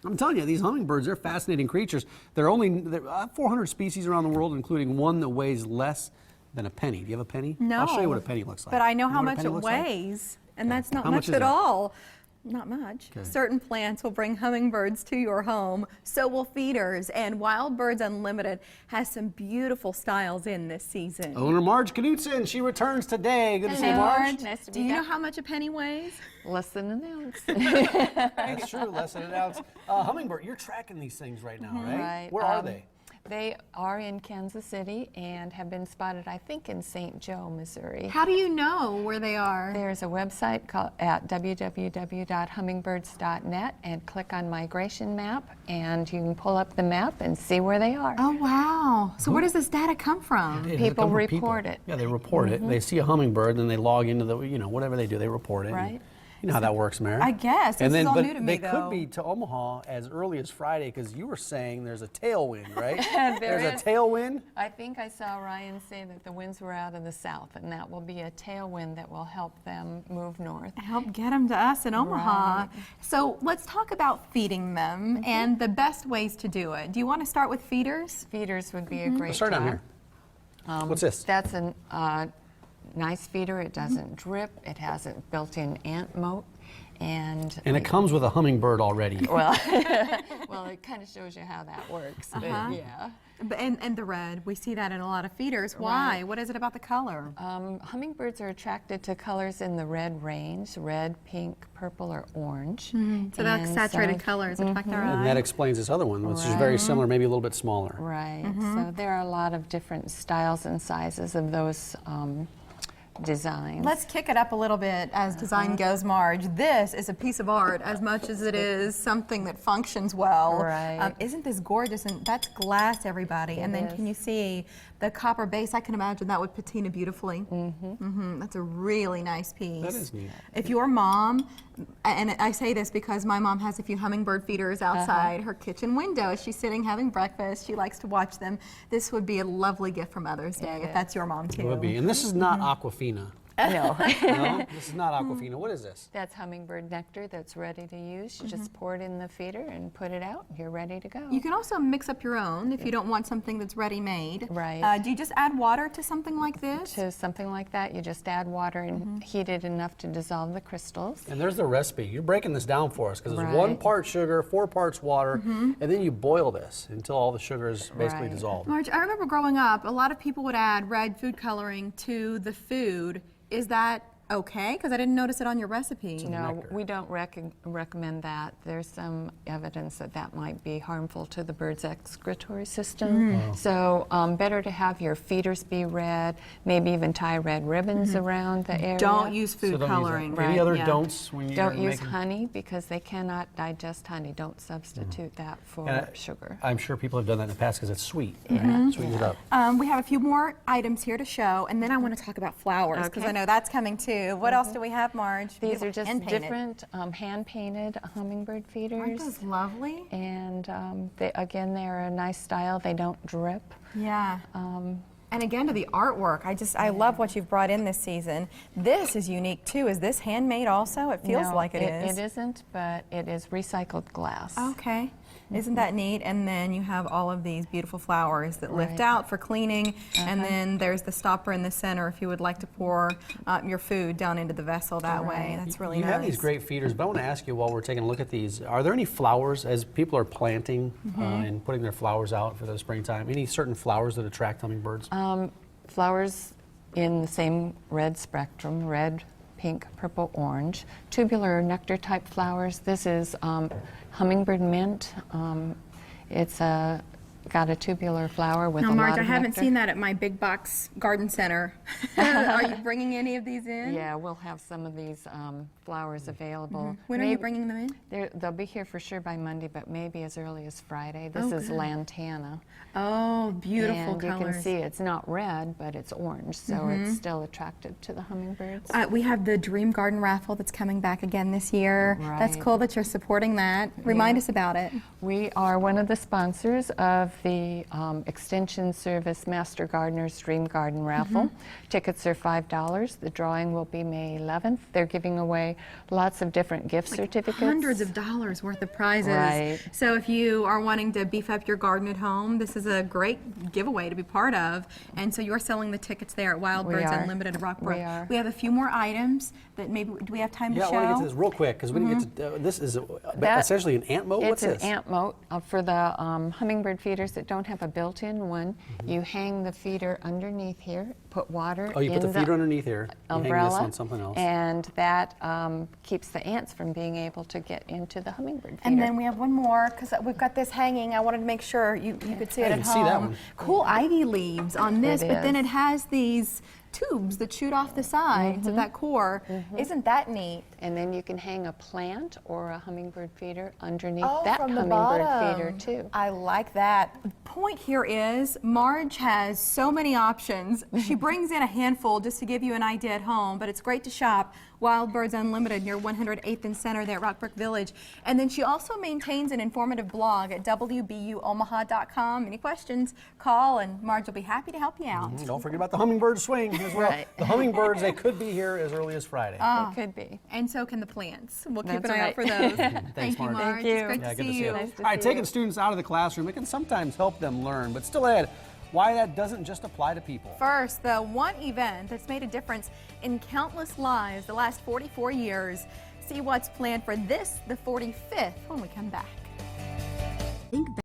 I'm telling you, these hummingbirds, they're fascinating creatures. There are 400 species around the world, including one that weighs less than a penny. Do you have a penny? No. I'll show you what a penny looks like. But I know how what a much penny it looks like? weighs, and that's not How much much is at it? all. Not much. Okay. Certain plants will bring hummingbirds to your home. So will feeders. And Wild Birds Unlimited has some beautiful styles in this season. Owner Marge Knudsen, she returns today. Good to see you, Hello. Marge. Nice to Do be you back. know how much a penny weighs? Less than an ounce. That's true, less than an ounce. Hummingbird, you're tracking these things right now, right? Right. Where are they? They are in Kansas City and have been spotted, I think, in St. Joe, Missouri. How do you know where they are? There's a website called at www.hummingbirds.net and click on migration map, and you can pull up the map and see where they are. Oh, wow. So where does this data come from? It People come from report it. Yeah, they report it. They see a hummingbird, then they log into the, whatever they do, they report it. Right. You know how that works, Mary. I guess. This is all but new to me, they though. could be to Omaha as early as Friday, because you were saying there's a tailwind, right? There There's is. a tailwind. I think I saw Ryan say that the winds were out of the south, and that will be a tailwind that will help them move north. Help get them to us in Omaha. Right. So let's talk about feeding them and the best ways to do it. Do you want to start with feeders? Feeders would be a great Let's start down job. here. What's this? That's a nice feeder. It doesn't drip. It has a built-in ant moat. And it comes with a hummingbird already. well, well, it kind of shows you how that works. But yeah. And the red, we see that in a lot of feeders. Why? Right. What is it about the color? Hummingbirds are attracted to colors in the red range: red, pink, purple, or orange. So that's And saturated colors attract their And eye. that explains this other one, which is very similar, maybe a little bit smaller. Right. So there are a lot of different styles and sizes of those designs. Let's kick it up a little bit as design goes, Marge. This is a piece of art as much as it is something that functions well. Right. Isn't this gorgeous? And that's glass, everybody. And then is. can you see the copper base? I can imagine that would patina beautifully. That's a really nice piece. That is neat. If your mom, and I say this because my mom has a few hummingbird feeders outside her kitchen window as she's sitting having breakfast. She likes to watch them. This would be a lovely gift for Mother's Day if that's your mom too. It would be. And this is not Aquafina. No. No, this is not Aquafina. What is this? That's hummingbird nectar that's ready to use. You just pour it in the feeder and put it out. You're ready to go. You can also mix up your own if you don't want something that's ready-made. Right. Do you just add water to something like this? To something like that, you just add water and heat it enough to dissolve the crystals. And there's the recipe. You're breaking this down for us, because it's Right. 1 part sugar, 4 parts water, and then you boil this until all the sugar is basically Right. dissolved. Marge, I remember growing up, a lot of people would add red food coloring to the food. Is that okay? Because I didn't notice it on your recipe. No, nectar. we don't recommend that. There's some evidence that that might be harmful to the bird's excretory system. So better to have your feeders be red, maybe even tie red ribbons around the area. Don't use food So don't use that. coloring. Any other Yeah. don'ts when you're Don't use making? honey because they cannot digest honey. Don't substitute that for And sugar. I'm sure people have done that in the past because it's sweet. Right? Sweeten it up. We have a few more items here to show, and then I want to talk about flowers because Okay. I know that's coming too. What else do we have, Marge? These are just Hand-painted. different hand-painted hummingbird Aren't feeders. those lovely? And again, they're a nice style. They don't drip. Yeah. And again, to the artwork, I love what you've brought in this season. This is unique too. Is this handmade also? It feels No, like it is. It isn't, but it is recycled glass. Okay. Isn't that neat? And then you have all of these beautiful flowers that lift Right. out for cleaning. And then there's the stopper in the center if you would like to pour your food down into the vessel that way. Right. That's really You nice. have these great feeders, but I want to ask you while we're taking a look at these, are there any flowers, as people are planting and putting their flowers out for the springtime, any certain flowers that attract hummingbirds? Flowers in the same red spectrum, red, pink, purple, orange. Tubular nectar type flowers. This is hummingbird mint. It's got a tubular flower with Now, a Marge, lot I of haven't nectar. seen that at my big box garden center. Are you bringing any of these in? Yeah, we'll have some of these flowers available. When are you bringing them in? They'll be here for sure by Monday, but maybe as early as Friday. This Oh, is good. lantana. Oh, beautiful And colors. you can see it's not red, but it's orange, so it's still attractive to the hummingbirds. We have the Dream Garden Raffle that's coming back again this year. That's Right. cool that you're supporting that. Remind us about it. We are one of the sponsors of the Extension Service Master Gardeners Dream Garden Raffle. Tickets are $5. The drawing will be May 11th. They're giving away lots of different gift certificates. Hundreds of dollars worth of prizes. Right. So if you are wanting to beef up your garden at home, this is a great giveaway to be part of. And so you're selling the tickets there at Wild We Birds are. Unlimited at Rockbrook. We are. We have a few more items that maybe, do we have time to Yeah, I show? want to get to this real quick because we didn't get to. This is essentially an ant moat. What's It's this? an ant moat for the hummingbird feeders that don't have a built-in one. You hang the feeder underneath here, put water Oh, you in put the feeder underneath here. You hang umbrella, this on something else. and that keeps the ants from being able to get into the hummingbird feeder. And then we have one more, because we've got this hanging. I wanted to make sure you could see it I at didn't home. see that one. Cool ivy leaves on this, It but then is. it has these tubes that shoot off the sides of that core. Isn't that neat? And then you can hang a plant or a hummingbird feeder underneath Oh, that from the hummingbird bottom. feeder too. I like that. The point here is Marge has so many options. She brings in a handful just to give you an idea at home, but it's great to shop Wild Birds Unlimited near 108th and Center there at Rockbrook Village. And then she also maintains an informative blog at wbuomaha.com. Any questions, call and Marge will be happy to help you out. Don't forget about the hummingbird swing as well. Right. The hummingbirds, they could be here as early as Friday. It could be. And so can the plants. We'll keep That's an eye out right. for those. Thank you, Marge. Marge. Thank you. It's great Yeah, to good see to see you. you. Nice to All right, see taking you. students out of the classroom, it can sometimes help them learn, but still add why that doesn't just apply to people. First, the one event that's made a difference in countless lives the last 44 years. See what's planned for this, the 45th, when we come back.